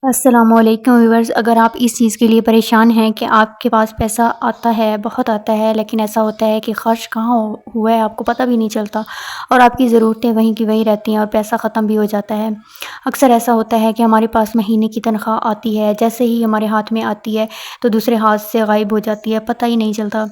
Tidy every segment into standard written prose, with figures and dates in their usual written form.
السلام علیکم ویورز، اگر آپ اس چیز کے لیے پریشان ہیں کہ آپ کے پاس پیسہ آتا ہے، بہت آتا ہے، لیکن ایسا ہوتا ہے کہ خرچ کہاں ہوا ہے آپ کو پتہ بھی نہیں چلتا، اور آپ کی ضرورتیں وہیں کی وہیں رہتی ہیں اور پیسہ ختم بھی ہو جاتا ہے۔ اکثر ایسا ہوتا ہے کہ ہمارے پاس مہینے کی تنخواہ آتی ہے، جیسے ہی ہمارے ہاتھ میں آتی ہے تو دوسرے ہاتھ سے غائب ہو جاتی ہے، پتہ ہی نہیں چلتا،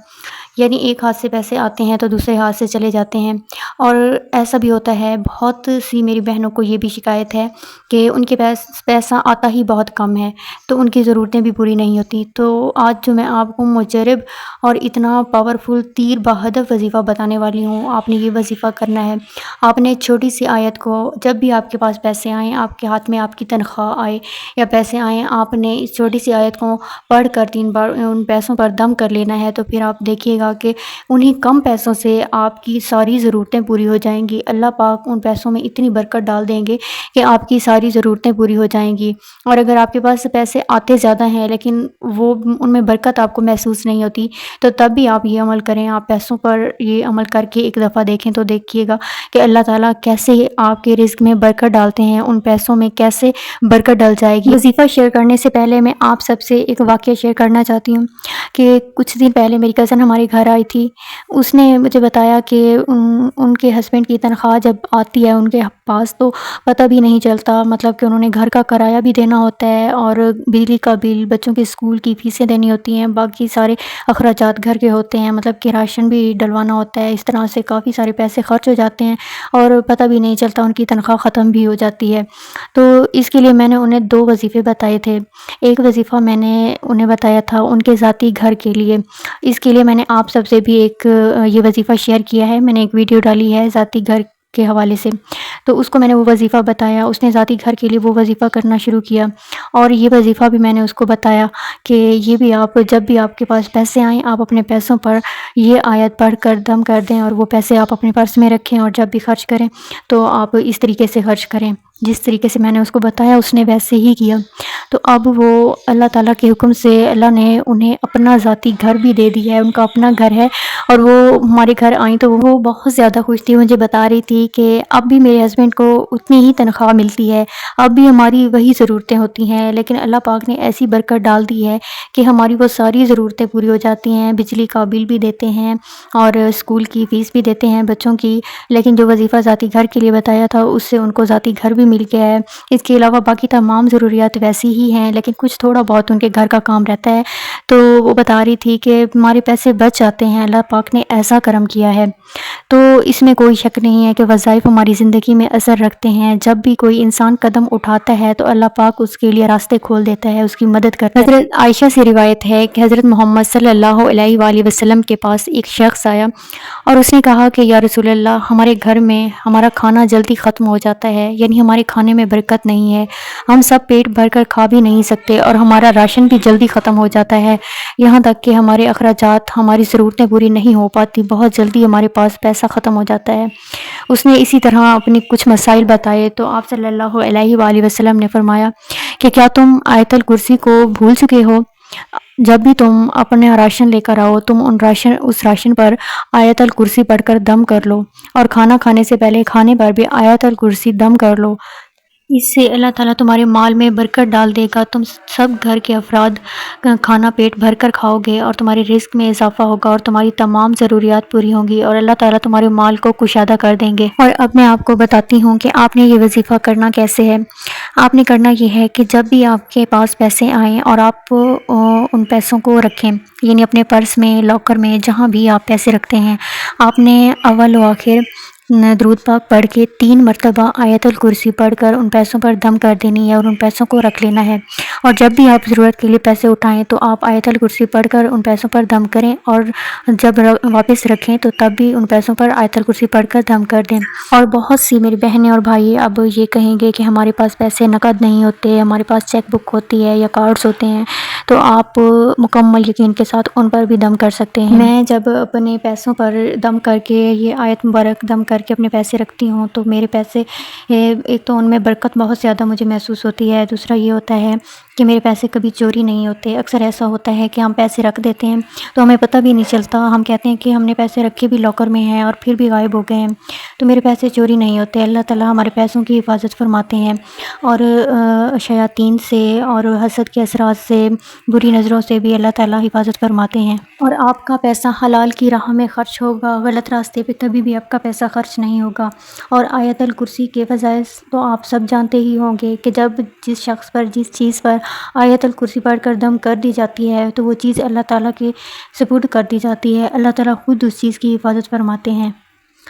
یعنی ایک ہاتھ سے پیسے آتے ہیں تو دوسرے ہاتھ سے چلے جاتے ہیں۔ اور ایسا بھی ہوتا ہے، بہت سی میری بہنوں کو یہ بھی شکایت ہے کہ ان کے پاس پیسہ آتا ہی بہت کم ہے، تو ان کی ضرورتیں بھی پوری نہیں ہوتی۔ تو آج جو میں آپ کو مجرب اور اتنا پاورفل تیر بہدف وظیفہ بتانے والی ہوں، آپ نے یہ وظیفہ کرنا ہے۔ آپ نے چھوٹی سی آیت کو، جب بھی آپ کے پاس پیسے آئیں، آپ کے ہاتھ میں آپ کی تنخواہ آئے یا پیسے آئیں، آپ نے اس چھوٹی سی آیت کو پڑھ کر 3 بار ان پیسوں پر دم کر لینا ہے، تو پھر آپ دیکھیے گا کہ انہی کم پیسوں سے آپ کی ساری ضرورتیں پوری ہو جائیں گی۔ اللہ پاک ان پیسوں میں اتنی برکت ڈال دیں گے کہ آپ کی ساری ضرورتیں پوری ہو جائیں گی۔ اور اگر آپ کے پاس پیسے آتے زیادہ ہیں لیکن وہ ان میں برکت آپ کو محسوس نہیں ہوتی، تو تب بھی آپ یہ عمل کریں، آپ پیسوں پر یہ عمل کر کے ایک دفعہ دیکھیں تو دیکھیے گا کہ اللہ تعالیٰ کیسے آپ کے رزق میں برکت ڈالتے ہیں، ان پیسوں میں کیسے برکت ڈل جائے گی۔ وظیفہ شیئر کرنے سے پہلے میں آپ سب سے ایک واقعہ شیئر کرنا چاہتی ہوں کہ کچھ دن پہلے میری کزن ہمارے گھر آئی تھی۔ اس نے مجھے بتایا کہ ان کے ہسبینڈ کی تنخواہ جب آتی ہے ان کے پاس تو پتہ بھی نہیں چلتا، مطلب کہ انہوں نے گھر کا کرایہ بھی دینا ہوتا ہے اور بجلی کا بل، بچوں کے اسکول کی فیسیں دینی ہوتی ہیں، باقی سارے اخراجات گھر کے ہوتے ہیں، مطلب کہ راشن بھی ڈلوانا ہوتا ہے، اس طرح سے کافی سارے پیسے خرچ ہو جاتے ہیں اور پتہ بھی نہیں چلتا ان کی تنخواہ ختم بھی ہو جاتی ہے۔ تو اس کے لیے میں نے انہیں 2 وظیفے بتائے تھے۔ ایک وظیفہ میں نے انہیں بتایا تھا ان کے ذاتی گھر کے لیے، اس کے لیے میں نے آپ سب سے بھی ایک یہ وظیفہ شیئر کیا ہے، میں نے ایک ویڈیو ڈالی ہے ذاتی گھر کے حوالے سے، تو اس کو میں نے وہ وظیفہ بتایا، اس نے ذاتی گھر کے لیے وہ وظیفہ کرنا شروع کیا، اور یہ وظیفہ بھی میں نے اس کو بتایا کہ یہ بھی آپ جب بھی آپ کے پاس پیسے آئیں، آپ اپنے پیسوں پر یہ آیت پڑھ کر دم کر دیں اور وہ پیسے آپ اپنے پرس میں رکھیں، اور جب بھی خرچ کریں تو آپ اس طریقے سے خرچ کریں، جس طریقے سے میں نے اس کو بتایا اس نے ویسے ہی کیا۔ تو اب وہ اللہ تعالیٰ کے حکم سے اللہ نے انہیں اپنا ذاتی گھر بھی دے دیا ہے، ان کا اپنا گھر ہے، اور وہ ہمارے گھر آئیں تو وہ بہت زیادہ خوش تھی، مجھے بتا رہی تھی کہ اب بھی میرے ہسبینڈ کو اتنی ہی تنخواہ ملتی ہے، اب بھی ہماری وہی ضرورتیں ہوتی ہیں، لیکن اللہ پاک نے ایسی برکت ڈال دی ہے کہ ہماری وہ ساری ضرورتیں پوری ہو جاتی ہیں، بجلی کا بل بھی دیتے ہیں اور اسکول کی فیس بھی دیتے ہیں بچوں کی۔ لیکن جو وظیفہ ذاتی گھر کے لیے بتایا تھا اس سے ان کو ذاتی گھر بھی مل گیا ہے، اس کے علاوہ باقی تمام ضروریات ویسی ہی ہیں، لیکن کچھ تھوڑا بہت ان کے گھر کا کام رہتا ہے۔ تو وہ بتا رہی تھی کہ ہمارے پیسے بچ جاتے ہیں، اللہ پاک نے ایسا کرم کیا ہے۔ تو اس میں کوئی شک نہیں ہے کہ وظائف ہماری زندگی میں اثر رکھتے ہیں، جب بھی کوئی انسان قدم اٹھاتا ہے تو اللہ پاک اس کے لیے راستے کھول دیتا ہے، اس کی مدد کرتا ہے۔ حضرت عائشہ سے روایت ہے کہ حضرت محمد صلی اللہ علیہ وآلہ وسلم کے پاس ایک شخص آیا اور اس نے کہا کہ یا رسول اللہ، ہمارے گھر میں ہمارا کھانا جلدی ختم ہو جاتا ہے، یعنی ہمارے کھانے میں برکت نہیں ہے، ہم سب پیٹ بھر کر کھا بھی نہیں سکتے اور ہمارا راشن بھی جلدی ختم ہو جاتا ہے، یہاں تک کہ ہمارے اخراجات، ہماری ضرورتیں پوری نہیں ہو پاتی، بہت جلدی ہمارے پاس پیسہ ختم ہو جاتا ہے۔ اس نے اسی طرح اپنے کچھ مسائل بتائے تو آپ صلی اللہ علیہ وآلہ وسلم نے فرمایا کہ کیا تم آیت الکرسی کو بھول چکے ہو؟ جب بھی تم اپنا راشن لے کر آؤ، تم اس راشن پر آیت الکرسی پڑھ کر دم کر لو، اور کھانا کھانے سے پہلے کھانے پر بھی آیت الکرسی دم کر لو، اس سے اللہ تعالیٰ تمہارے مال میں برکت ڈال دے گا، تم سب گھر کے افراد کھانا پیٹ بھر کر کھاؤ گے اور تمہارے رزق میں اضافہ ہوگا اور تمہاری تمام ضروریات پوری ہوں گی اور اللہ تعالیٰ تمہارے مال کو کشادہ کر دیں گے۔ اور اب میں آپ کو بتاتی ہوں کہ آپ نے یہ وظیفہ کرنا کیسے ہے۔ آپ نے کرنا یہ ہے کہ جب بھی آپ کے پاس پیسے آئیں اور آپ ان پیسوں کو رکھیں، یعنی اپنے پرس میں، لاکر میں، جہاں بھی آپ پیسے رکھتے ہیں، آپ نے اول و آخر درود پاک پڑھ کے 3 مرتبہ آیت الکرسی پڑھ کر ان پیسوں پر دم کر دینی ہے اور ان پیسوں کو رکھ لینا ہے، اور جب بھی آپ ضرورت کے لیے پیسے اٹھائیں تو آپ آیت الکرسی پڑھ کر ان پیسوں پر دم کریں، اور جب واپس رکھیں تو تب بھی ان پیسوں پر آیت الکرسی پڑھ کر دم کر دیں۔ اور بہت سی میری بہنیں اور بھائی اب یہ کہیں گے کہ ہمارے پاس پیسے نقد نہیں ہوتے، ہمارے پاس چیک بک ہوتی ہے یا کارڈز ہوتے ہیں، تو آپ مکمل یقین کے ساتھ ان پر بھی دم کر سکتے ہیں۔ میں جب اپنے پیسوں پر دم کر کے یہ آیت مبارک دم کر کے اپنے پیسے رکھتی ہوں تو میرے پیسے ایک تو ان میں برکت بہت زیادہ مجھے محسوس ہوتی ہے، دوسرا یہ ہوتا ہے کہ میرے پیسے کبھی چوری نہیں ہوتے۔ اکثر ایسا ہوتا ہے کہ ہم پیسے رکھ دیتے ہیں تو ہمیں پتہ بھی نہیں چلتا، ہم کہتے ہیں کہ ہم نے پیسے رکھے بھی لاکر میں ہیں اور پھر بھی غائب ہو گئے ہیں۔ تو میرے پیسے چوری نہیں ہوتے، اللہ تعالیٰ ہمارے پیسوں کی حفاظت فرماتے ہیں، اور شیاطین سے اور حسد کے اثرات سے، بری نظروں سے بھی اللہ تعالیٰ حفاظت فرماتے ہیں۔ اور آپ کا پیسہ حلال کی راہ میں خرچ ہوگا، غلط راستے پہ کبھی بھی آپ کا پیسہ خرچ نہیں ہوگا۔ اور آیت الکرسی کے فضائل تو آپ سب جانتے ہی ہوں گے کہ جب جس شخص پر جس چیز پر آیت الکرسی پڑھ کر دم کر دی جاتی ہے تو وہ چیز اللہ تعالیٰ کے سپرد کر دی جاتی ہے، اللہ تعالیٰ خود اس چیز کی حفاظت فرماتے ہیں۔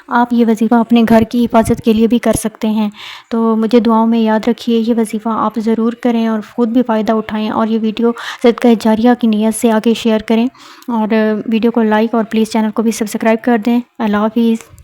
آپ یہ وظیفہ اپنے گھر کی حفاظت کے لیے بھی کر سکتے ہیں، تو مجھے دعاؤں میں یاد رکھیے، یہ وظیفہ آپ ضرور کریں اور خود بھی فائدہ اٹھائیں، اور یہ ویڈیو صدقہ جاریہ کی نیت سے آگے شیئر کریں، اور ویڈیو کو لائک اور پلیز چینل کو بھی سبسکرائب کر دیں۔ اللہ حافظ۔